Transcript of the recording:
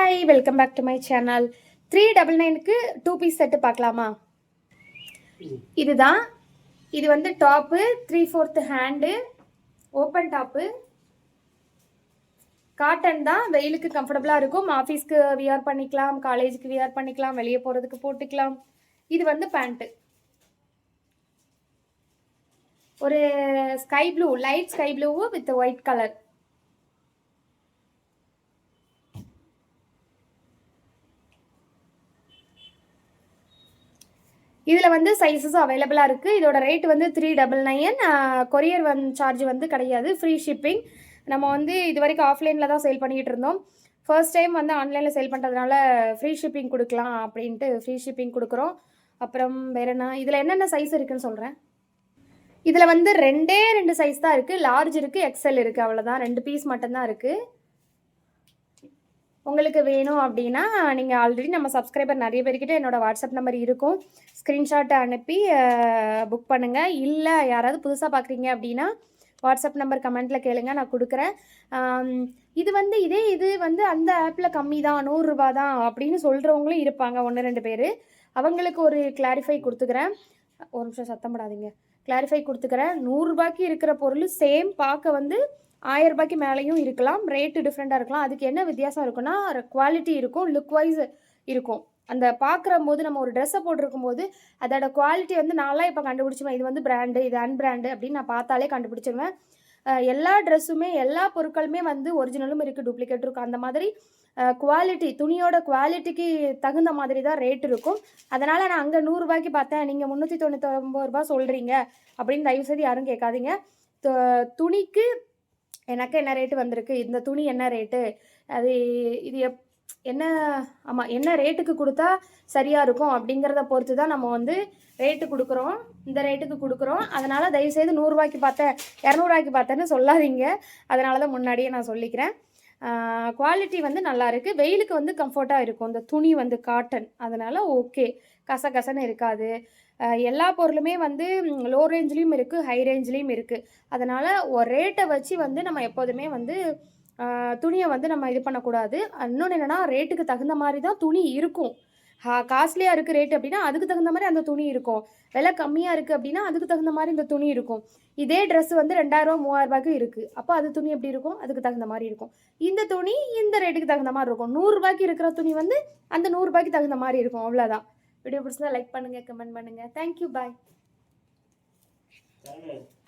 Hi, welcome back to my channel. 399க்கு 2 piece set பார்க்கலாமா? இதுதான். இது வந்து top 3/4 hand, open top, cotton தான். வெயிலுக்கு கம்ஃபர்டபுளாக இருக்கும். ஆஃபீஸ்க்கு வியர் பண்ணிக்கலாம், காலேஜுக்கு வியர் பண்ணிக்கலாம், வெளியே போகிறதுக்கு போட்டுக்கலாம். இது வந்து பேண்ட்டு, ஒரு sky blue, light sky blue with white colour. இதில் வந்து சைஸஸும் அவைலபிளாக இருக்குது. இதோட ரேட் வந்து 399. கொரியர் சார்ஜ் வந்து கிடையாது, ஃப்ரீ ஷிப்பிங். நம்ம வந்து இது வரைக்கும் ஆஃப்லைனில் தான் சேல் பண்ணிக்கிட்டு இருந்தோம். ஃபர்ஸ்ட் டைம் வந்து ஆன்லைனில் சேல் பண்ணுறதுனால ஃப்ரீ ஷிப்பிங் கொடுக்கலாம் அப்படின்ட்டு ஃப்ரீ ஷிப்பிங் கொடுக்குறோம். அப்புறம் வேறு என்ன, இதில் என்னென்ன சைஸ் இருக்குதுன்னு சொல்கிறேன். இதில் வந்து 2 சைஸ் தான் இருக்குது. லார்ஜ் இருக்குது, எக்ஸல் இருக்குது, அவ்வளோதான். 2 பீஸ் மட்டும்தான் இருக்குது. உங்களுக்கு வேணும் அப்படின்னா நீங்கள் ஆல்ரெடி நம்ம சப்ஸ்கிரைபர் நிறைய பேர்கிட்ட என்னோடய வாட்ஸ்அப் நம்பர் இருக்கும், ஸ்க்ரீன்ஷாட் அனுப்பி புக் பண்ணுங்கள். இல்லை யாராவது புதுசாக பார்க்குறீங்க அப்படின்னா வாட்ஸ்அப் நம்பர் கமெண்ட்டில் கேளுங்க, நான் கொடுக்குறேன். இது வந்து இது வந்து அந்த ஆப்பில் கம்மி தான், 100 ரூபா தான் அப்படின்னு சொல்கிறவங்களும் இருப்பாங்க, 1-2 பேர். அவங்களுக்கு ஒரு கிளாரிஃபை கொடுத்துக்கிறேன். ஒரு நிமிஷம் சத்தம் படாதீங்க. கிளாரிஃபை கொடுத்துக்கிறேன். 100 ரூபாய்க்கு இருக்கிற பொருள் சேம் பார்க்க வந்து 1000 ரூபாய்க்கு மேலேயும் இருக்கலாம், ரேட்டு டிஃப்ரெண்ட்டாக இருக்கலாம். அதுக்கு என்ன வித்தியாசம் இருக்குன்னா, குவாலிட்டி இருக்கும், லுக் வைஸ் இருக்கும். அந்த பார்க்குற போது நம்ம ஒரு ட்ரெஸ்ஸை போட்டிருக்கும் போது அதோட குவாலிட்டி வந்து நான்லாம் இப்போ கண்டுபிடிச்சிடுவேன். இது வந்து பிராண்டு, இது அன்பிராண்டு அப்படின்னு நான் பார்த்தாலே கண்டுபிடிச்சிடுவேன். எல்லா ட்ரெஸ்ஸுமே, எல்லா பொருட்களுமே வந்து ஒரிஜினலும் இருக்குது, டூப்ளிகேட் இருக்கும். அந்த மாதிரி குவாலிட்டி, துணியோட குவாலிட்டிக்கு தகுந்த மாதிரி தான் ரேட் இருக்கும். அதனால் நான் அங்கே 100 ரூபாய்க்கு பார்த்தேன், நீங்கள் 399 ரூபா சொல்கிறீங்க அப்படின்னு தயவுசெய்து யாரும் கேட்காதீங்க. துணிக்கு எனக்கு என்ன ரேட்டு வந்திருக்கு, இந்த துணி என்ன ரேட்டு, அது இது என்ன, ஆமாம், என்ன ரேட்டுக்கு கொடுத்தா சரியாக இருக்கும் அப்படிங்கிறத பொறுத்து தான் நம்ம வந்து ரேட்டு கொடுக்குறோம். இந்த ரேட்டுக்கு கொடுக்குறோம். அதனால் தயவுசெய்து 100 ரூபாய்க்கு பார்த்தேன், 200 ரூபாய்க்கு பார்த்தேன்னு சொல்லாதீங்க. அதனால தான் முன்னாடியே நான் சொல்லிக்கிறேன். குவாலிட்டி வந்து நல்லா இருக்குது, வெயிலுக்கு வந்து கம்ஃபர்ட்டாக இருக்கும். இந்த துணி வந்து காட்டன், அதனால் ஓகே, கசகசன்னு இருக்காது. எல்லா பொருளுமே வந்து லோ ரேஞ்ச்லேயும் இருக்குது, ஹை ரேஞ்ச்லேயும் இருக்குது. அதனால் ஒரு ரேட்டை வச்சு வந்து நம்ம எப்போதுமே வந்து துணியை வந்து நம்ம இது பண்ணக்கூடாது. இன்னொன்று என்னென்னா, ரேட்டுக்கு தகுந்த மாதிரி தான் துணி இருக்கும். காஸ்ட்லியாக இருக்குது ரேட்டு அப்படின்னா அதுக்கு தகுந்த மாதிரி அந்த துணி இருக்கும். விலை கம்மியாக இருக்குது அப்படின்னா அதுக்கு தகுந்த மாதிரி இந்த துணி இருக்கும். இதே ட்ரெஸ் வந்து 2000 ரூபா 3000 ரூபாய்க்கு இருக்குது. அப்போ அது துணி எப்படி இருக்கும், அதுக்கு தகுந்த மாதிரி இருக்கும். இந்த துணி இந்த ரேட்டுக்கு தகுந்த மாதிரி இருக்கும். 100 ரூபாய்க்கு இருக்கிற துணி வந்து அந்த 100 ரூபாய்க்கு தகுந்த மாதிரி இருக்கும், அவ்வளோதான். வீடியோ பிடிச்சிருந்தா லைக் பண்ணுங்கள், கமெண்ட் பண்ணுங்கள். தேங்க்யூ, பாய்.